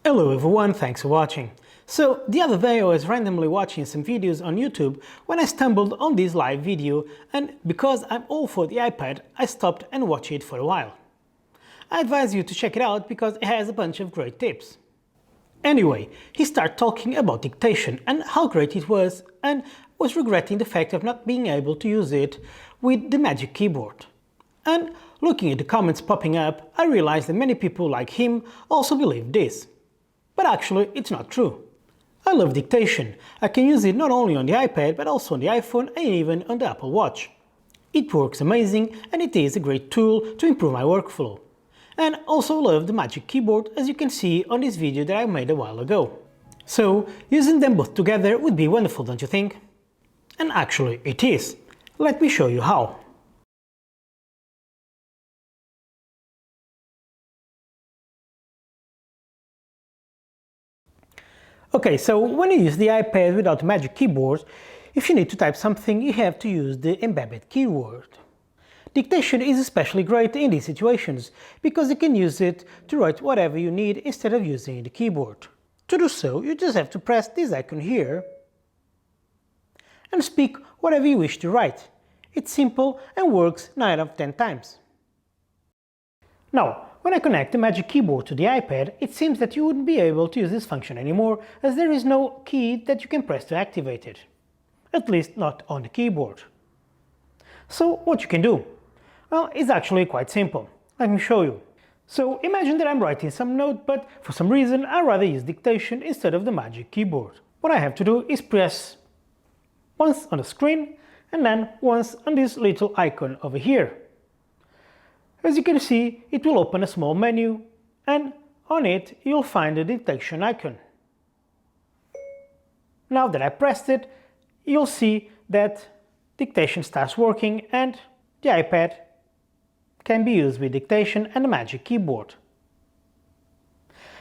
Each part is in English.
Hello everyone, thanks for watching. So, the other day I was randomly watching some videos on YouTube when I stumbled on this live video, and because I'm all for the iPad, I stopped and watched it for a while. I advise you to check it out because it has a bunch of great tips. Anyway, he started talking about dictation and how great it was, and was regretting the fact of not being able to use it with the Magic Keyboard. And looking at the comments popping up, I realized that many people like him also believe this. But actually, it's not true. I love dictation. I can use it not only on the iPad but also on the iPhone and even on the Apple Watch. It works amazing and it is a great tool to improve my workflow. And also love the Magic Keyboard, as you can see on this video that I made a while ago. So, using them both together would be wonderful, don't you think? And actually it is. Let me show you how. Okay, so when you use the iPad without the Magic Keyboard, if you need to type something, you have to use the embedded keyword. Dictation is especially great in these situations, because you can use it to write whatever you need instead of using the keyboard. To do so, you just have to press this icon here and speak whatever you wish to write. It's simple and works 9 out of 10 times. Now, when I connect the Magic Keyboard to the iPad, it seems that you wouldn't be able to use this function anymore, as there is no key that you can press to activate it. At least not on the keyboard. So what you can do? Well, it's actually quite simple. Let me show you. So imagine that I'm writing some note, but for some reason I'd rather use dictation instead of the Magic Keyboard. What I have to do is press once on the screen and then once on this little icon over here. As you can see, it will open a small menu, and on it you'll find the dictation icon. Now that I pressed it, you'll see that dictation starts working and the iPad can be used with dictation and the Magic Keyboard.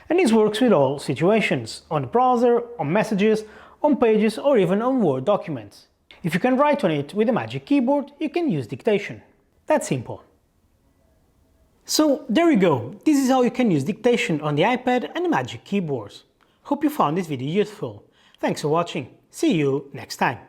And this works with all situations, on the browser, on messages, on pages, or even on Word documents. If you can write on it with the Magic Keyboard, you can use dictation. That's simple. So there you go, this is how you can use dictation on the iPad and the Magic Keyboards. Hope you found this video useful. Thanks for watching, see you next time.